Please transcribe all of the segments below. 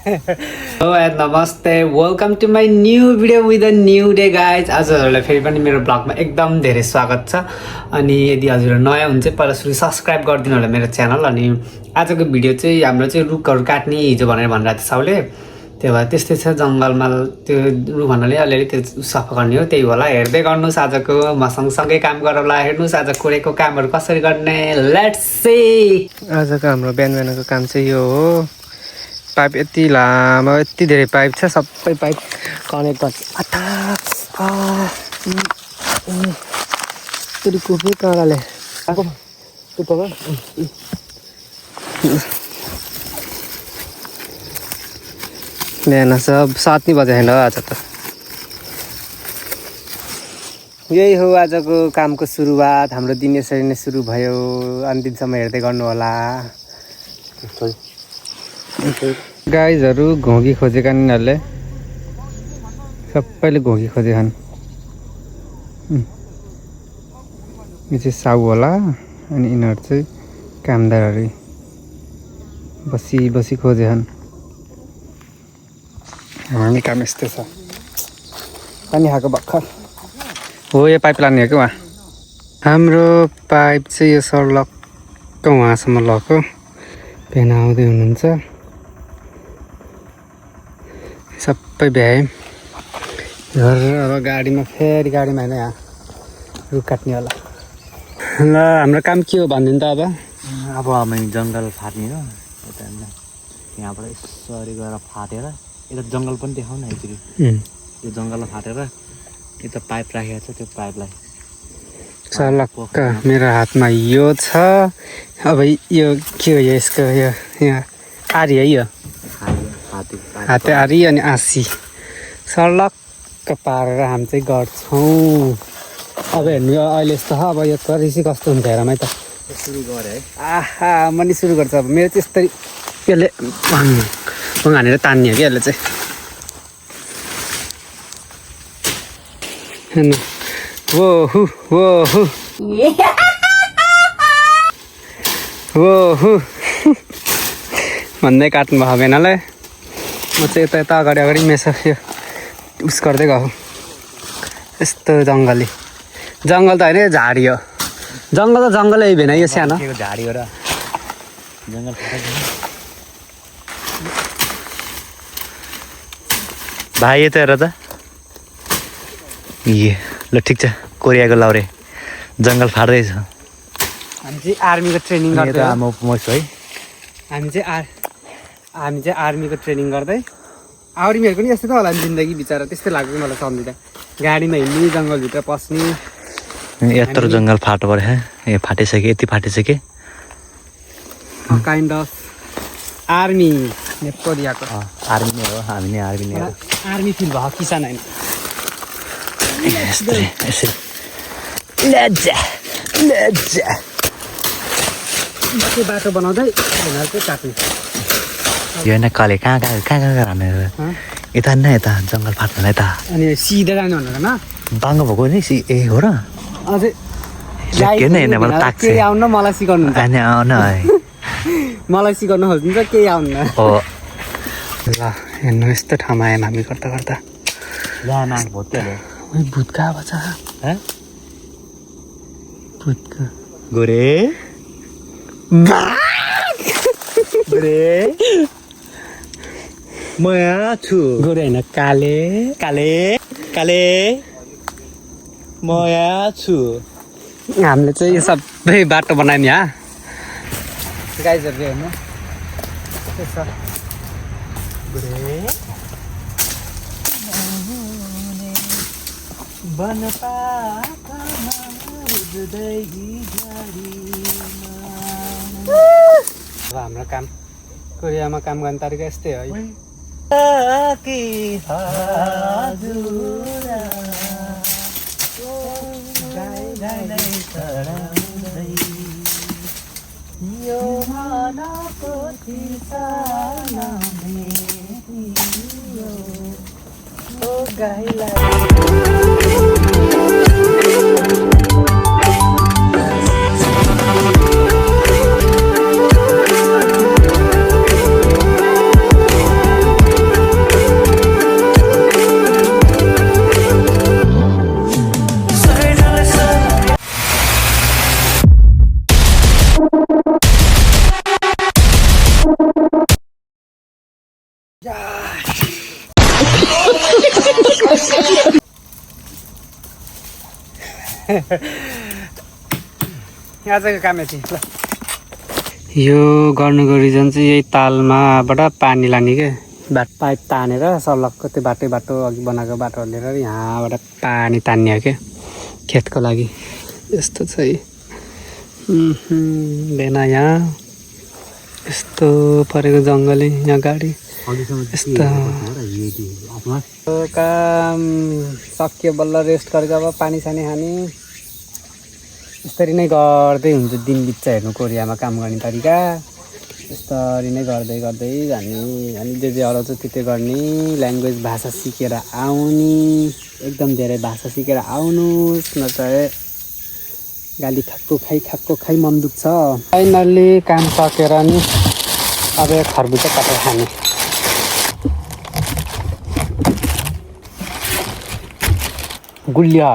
Hello and namaste. Welcome to my new video with a new day guys. आज हजुरलाई फेरि पनि मेरो ब्लगमा एकदम धेरै स्वागत छ अनि यदि हजुरहरु नयाँ हुनुहुन्छ पहिला सुरु सब्स्क्राइब गरिदिनु होला मेरो च्यानल अनि आजको भिडियो चाहिँ हाम्रो चाहिँ रुखहरु काट्ने हिजो भनेर भनिरहेको थियो सबले त्यो भएर त्यस्तै छ जंगलमा त्यो रुख भन्नाले अलिअलि त्यो सफा गर्ने हो त्यही होला हेर्दै गर्नुस् आजको मसँग सँगै काम गरौला हेर्नुस् आज कोरेको कामहरु कसरी गर्ने लेट्स सी आजको हाम्रो बिहानको काम चाहिँ यो हो पाइप यति लामो यति धेरै पाइप छ सबै पाइप कनेक्ट गर्छ अता तुरीको फे काँडाले आको टुप्पोमा बिहान सब 7 बजे हैन आज त यही हो आजको कामको सुरुवात हाम्रो दिन यसरी नै सुरु भयो अन्तिमसम्म हेर्दै गर्नु होला गाइजहरु घोगी खोजेका यिनीहरुले सबैले घोगी खोजेछन् यो चाहिँ साउ होला अनि यिनीहरु चाहिँ कामदारहरु बसी खोजेछन् हामी काम यस्तो छ पानी खाएको भर्खर हो यो पाइप लाने हो कि वहाँ हाम्रो पाइप चाहिँ यो सर्लक्क वहाँसम्म लग्यो पेन आउँदै हुनुहुन्छ सबै भ्याए अब गाडीमा फेरि गाडीमा हैन यहाँ रुख काट्ने होला ल हाम्रो काम के हो भनिदिनु त अब हामी जङ्गल फाट्ने हो यहाँबाट यसरी गएर फाटेर यता जङ्गल पनि देखाउ न यसरी यो जङ्गललाई फाटेर यता पाइप राखेको छ त्यो पाइपलाई सर्लक्क मेरो हातमा यो छ अब यो के हो यसको यो यहाँ आरी है यो हाते आरी अनि आसी सर्लक्क पारेर हामी चाहिँ गर्छौँ अब हेर्नु अहिले यस्तो छ अब यो रिसी कस्तो हुन्छ हेरमै त सुरु गरे है आहा म नि सुरु गर्छ अब मेरो चाहिँ यस्तै यसले भङ हानेर तान्ने हो कि यसले चाहिँ हेर्नु वो भन्दै काट्नु भएको बेनालाई म चाहिँ यता अगाडि मेसो यो उस गर्दै गएको यस्तो जङ्गल त होइन झाडी हो जङ्गल त जङ्गलै भेन यो सानो झाडी हो र जङ्गल भाइ यता हेर त ए ल ठिक छ कोरियाको लाउरे जङ्गल फाट्दैछ हामी चाहिँ आर्मीको ट्रेनिङ गर्दै म छु है हामी चाहिँ आर्मीको ट्रेनिङ गर्दै आर्मीहरूको पनि यस्तै त होला नि जिन्दगी बिचरा त्यस्तै लाग्छ मलाई सम्झिँदा गाडीमा हिँड्ने जङ्गलभित्र पस्ने यत्रो जङ्गल फाटो पऱ्यो ए फाटिसक्यो यति फाटिसक्यो काइन्ड अफ आर्मी कोरियाको आर्मी नै हो हामी नै आर्मी नै हो आर्मी फिल भयो किसान होइन बाटो बनाउँदै चाहिँ काट्ने यो होइन कले कहाँ हानेर यता न यता जङ्गल फाट्नु यता अनि सिधै जानु भनेर न बाङ्गो भएको नि ए हो र अझै मलाई ताक्छ केही आउन मलाई सिकाउनु आउन है मलाई सिकाउनु खोज्नुहुन्छ केही आउनु हो ल हेर्नु यस्तो ठाउँमा आएन हामी गर्दा भुतका बच्चा भुतका गोरे म यहाँ छु गोरे होइन काले म यहाँ छु हामीले चाहिँ यो सबै बाटो बनायौँ यहाँ गाइजहरूले हेर्नु अब हाम्रो काम कोरियामा काम गर्ने तरिका यस्तै हो है यो मनको ठिसाना मेटियो ओ गाईलाई आजको काम यति ल यो गर्नुको रिजन चाहिँ यही तालमाबाट पानी लाने क्या पाइप तानेर सलक्क त्यो बाटो अघि बनाएको बाटो लिएर यहाँबाट पानी तान्ने हो क्या खेतको लागि यस्तो चाहिँ भेना यहाँ यस्तो परेको जङ्गलै यहाँ गाडी यस्तो काम सक्यो बल्ल रेस्ट गरेको अब पानी सानी खाने यसरी नै गर्दै हुन्छ दिन बित्छ हेर्नु कोरियामा काम गर्ने तरिका यसरी नै गर्दै गर्दै जाने अनि जे अराउँछ त्यो गर्ने ल्याङ्ग्वेज भाषा सिकेर आउने एकदम धेरै भाषा सिकेर आउनुहोस् न चाहिँ गाली खाक्को खाइ मन दुख्छ फाइनल्ली काम सकेर नि अब खरबुजा काटेर खाने गुलिया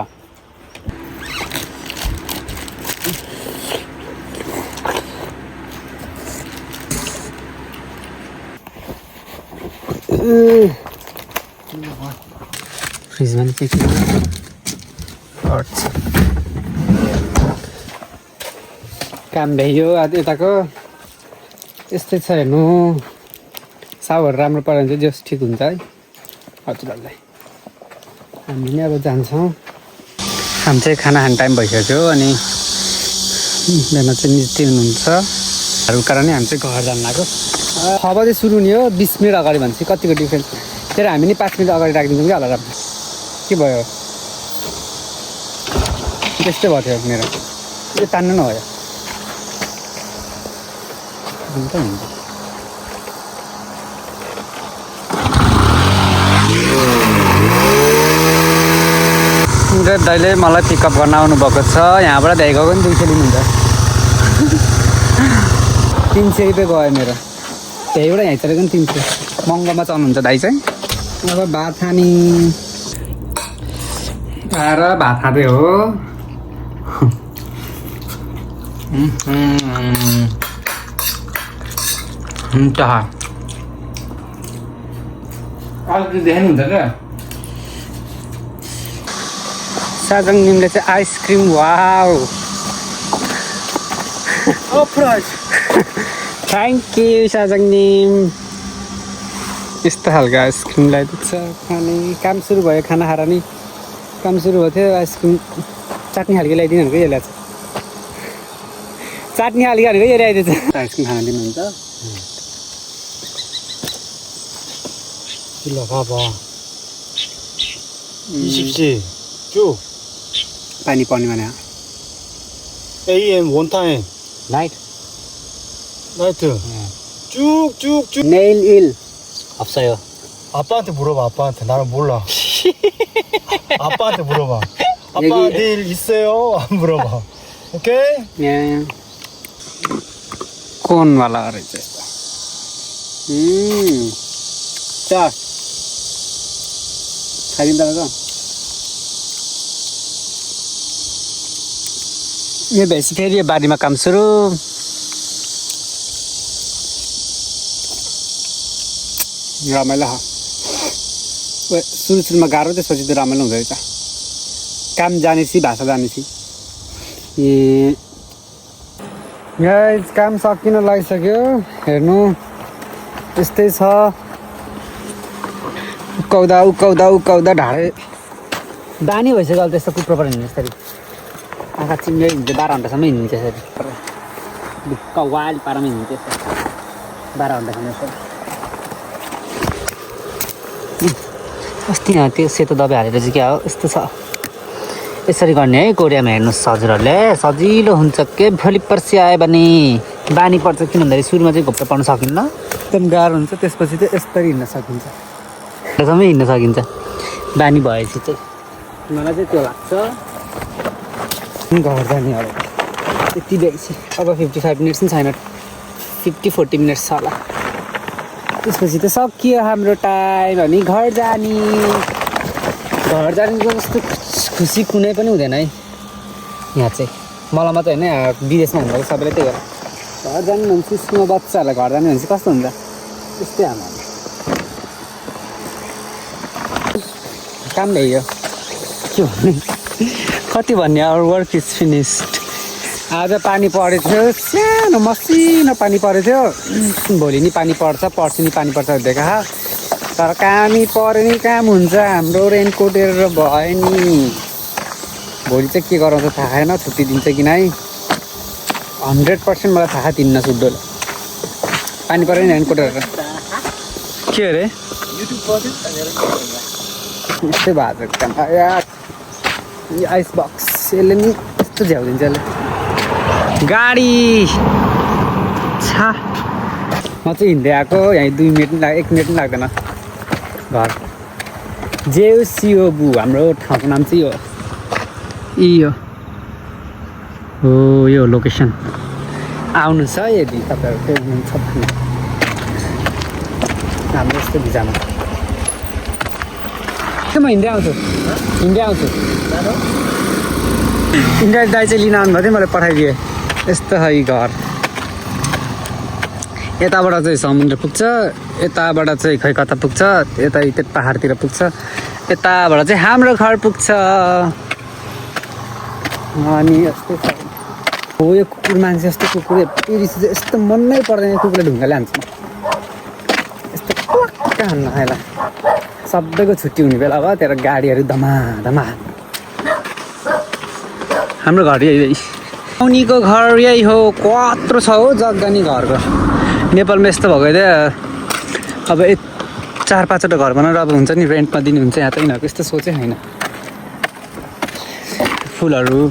फ्रिजमा नि के काम भ्याइयो यताको यस्तै छ हेर्नु साउहरू राम्रो पऱ्यो भने चाहिँ जस ठिक हुन्छ है हजुरहरूलाई हामी नै अब जान्छौँ हामी चाहिँ खाना खाने टाइम भइसक्यो अनि बिहान चाहिँ निस्किनु हुनुहुन्छ हरू कारणले हामी चाहिँ घर जानु लाग्यो 6 बजे सुरु नि हो 20 मिनट अगाडि भनेपछि कतिको डिफ्रेन्स तर हामी नि 5 मिनट अगाडि राखिदिन्छौँ कि अलार्म के भयो त्यस्तै भएको थियो मेरो यो तान्नु नभयो हुन्छ हुन्छ दाइले मलाई पिकअप गर्न आउनुभएको छ यहाँबाट दाइ गएको नि 200 लिनुहुन्छ 300 रुपियाँ गयो मेरो त्यहीबाट यहाँ चलेको नि 300 महँगोमा चल्नुहुन्छ दाइ चाहिँ अब भात खाने आएर भात खाँदै हो हुन्छ अलिकति देख्नुहुन्छ क्या साजङ निमले चाहिँ आइसक्रिम वाउ थ्याङ्क यू साजङ निम यस्तो खालको आइसक्रिम ल्याइदिन्छ खाने काम सुरु भयो खाना खाएर नि काम सुरु भएको थियो आइसक्रिम चट्नी खालको ल्याइदिनु भनेको यसलाई चट्नी खालको भनेको यो ल्याइदिन्छ आइसक्रिम खाना दिनुहुन्छ ल बाबा 20시 쭉 पानी पर्ने भने AM 원타임 나이트 나이트 쭉쭉쭉 नेल इल 없어요. 아빠한테 물어봐 아빠한테 나는 몰라 아빠한테 물어봐 아빠 여기- 내일 있어요 안 물어봐 오케이 यहाँ कोनवाला रहेछ चार खाइदिनु तपाईँको यो भएपछि फेरि यो बारीमा काम सुरु रमाइलो सुरुमा गाह्रो त्यसपछि त रमाइलो हुँदो रहेछ काम जानेपछि भाषा जानेपछि गाइस काम सकिन लागिसक्यो हेर्नु यस्तै छ उकाउँदा ढाडे बानी भइसक्यो अहिले त्यस्तो कुप्रो पऱ्यो हिँड्नु यसरी आँखा चिम्ले हिँड्छ 12 घन्टासम्म हिँड्नु त्यसरी ढुक्क वाल पारामा हिँड्नु त्यसरी 12 घन्टासम्म यसरी अस्ति यहाँ त्यो सेतो दबाई हालेर चाहिँ क्या हो यस्तो छ यसरी गर्ने है कोरियामा हेर्नुहोस् हजुरहरूले सजिलो हुन्छ के भोलि पर्सि आयो भने बानी पर्छ किन भन्दाखेरि सुरुमा चाहिँ घोप्टो पाउन सकिन्न एकदम गाह्रो हुन्छ त्यसपछि चाहिँ यसरी हिँड्न सकिन्छ त्यसमै हिँड्न सकिन्छ बानी भएपछि चाहिँ मलाई चाहिँ त्यो लाग्छ घर जाने अब यति भएपछि अब 55 मिनट्स पनि छैन 50-40 मिनट्स छ होला त्यसपछि त सकियो हाम्रो टाइम अनि घर जाने जस्तो खुसी कुनै पनि हुँदैन है यहाँ चाहिँ मलाई मात्रै होइन विदेशमा हुँदा सबैले त्यही हो घर जानु हुन्छ स्कुलमा बच्चाहरूलाई घर जानु भने कस्तो हुन्छ त्यस्तै हाम्रो काम भइयो के भन्ने कति भन्ने आवर वर्क इज फिनिस्ड। आज पानी परेको थियो, सानो मसिनो पानी परेको थियो। भोलि नि पानी पर्छ, पर्सि नि पानी पर्छ देखा, तर कामै पऱ्यो नि काम हुन्छ। हाम्रो रेनकोट हेरेर भयो नि। भोलि चाहिँ के गराउँछ थाहा छैन, छुट्टी दिन्छ कि नै 100% मलाई थाहा दिन्न सुड्डोले। पानी पऱ्यो नि रेनकोट हेरेर के अरे यस्तै भएको छ यार। यो आइस बक्स यसले नि यस्तो झ्याउदिन्छ यसले। गाडी छा म चाहिँ हिँड्दै आएको, यहाँ 2 मिनट पनि 1 मिनट पनि लाग्दैन घर। जेसिओबु हाम्रो ठाउँको नाम चाहिँ यो हो, यो लोकेसन। आउनुहोस् है यदि तपाईँहरू चाहिँ हुनुहुन्छ भने हाम्रो यस्तो भिजामा। के म हिँड्दै आउँछु इन्डिया दाइ चाहिँ लिन आउनुभएको थियो, मैले पठाइदिएँ। यस्तो है घर। यताबाट चाहिँ समुद्र पुग्छ, यताबाट चाहिँ खै कता पुग्छ, यता पाहाडतिर पुग्छ, यताबाट चाहिँ हाम्रो घर पुग्छ। अनि यस्तो हो यो कुकुर, मान्छे जस्तो कुकुर पिरिस यस्तो मनै पर्दैन। कुकुरले ढुङ्गाले हान्छ, यस्तो क्लक्क हान्न आएला। सबैको छुट्टी हुने बेला भयो, त्यहाँ गाडीहरू धमाधमा। हाम्रो घर यही उनीको घर यही हो। कत्रो छ हो जग्गा नि घरको। नेपालमा यस्तो भएको थियो, अब 4-5वटा घर बनाएर अब हुन्छ नि रेन्टमा दिनुहुन्छ। यहाँ त यिनीहरूको यस्तो सोचै छैन। फुलहरू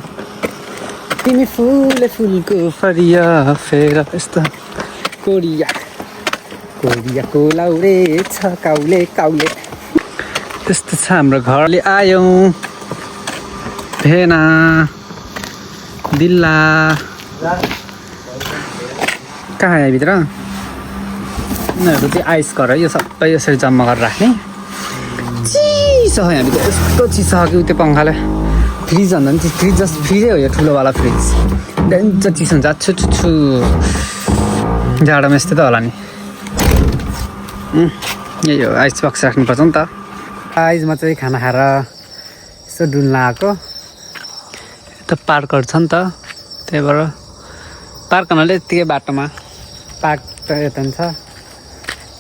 तिमी फुले फुलको फरिया फेर यस्तो कोरियाको लाउरे छ काउले त्यस्तो छ हाम्रो घरले। आयौँ भेना दिल्ला कहाँ आयो भित्र। यिनीहरू चाहिँ आइस घर है, यो सबै यसरी जम्मा गरेर राख्ने। चिसो छ यहाँभित्र, यस्तो चिसो छ कि त्यो पङ्खाले। फ्रिज भन्दा पनि फ्रिजै हो यो, ठुलोवाला फ्रिज। डेन्जर चिसो हुन्छ। छु जाडोमा यस्तै त होला नि। यही हो, आइस बक्स राख्नुपर्छ नि त। आइसमा चाहिँ खाना खाएर यसो डुल्न आएको। यता पार्कहरू छ नि त, त्यही भएर पार्क हुनाले यत्तिकै बाटोमा पार्क त यता पनि छ।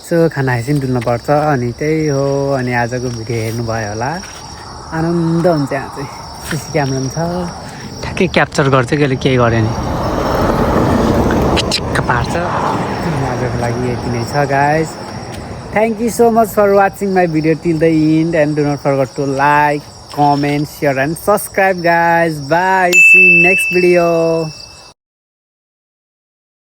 यसो खाना खाइसिन डुल्नुपर्छ। अनि त्यही हो। अनि आजको भिडियो हेर्नुभयो होला, आनन्द हुन्छ। यहाँ चाहिँ सिसी क्यामेरा पनि छ, ठ्याक्कै क्याप्चर गर्छ। कहिले केही गऱ्यो नि ठिक्क पार्छ। आजको लागि यति नै छ guys. Thank you so much for watching my video till the end, and do not forget to like, comment, share and subscribe guys. Bye, see you in next video.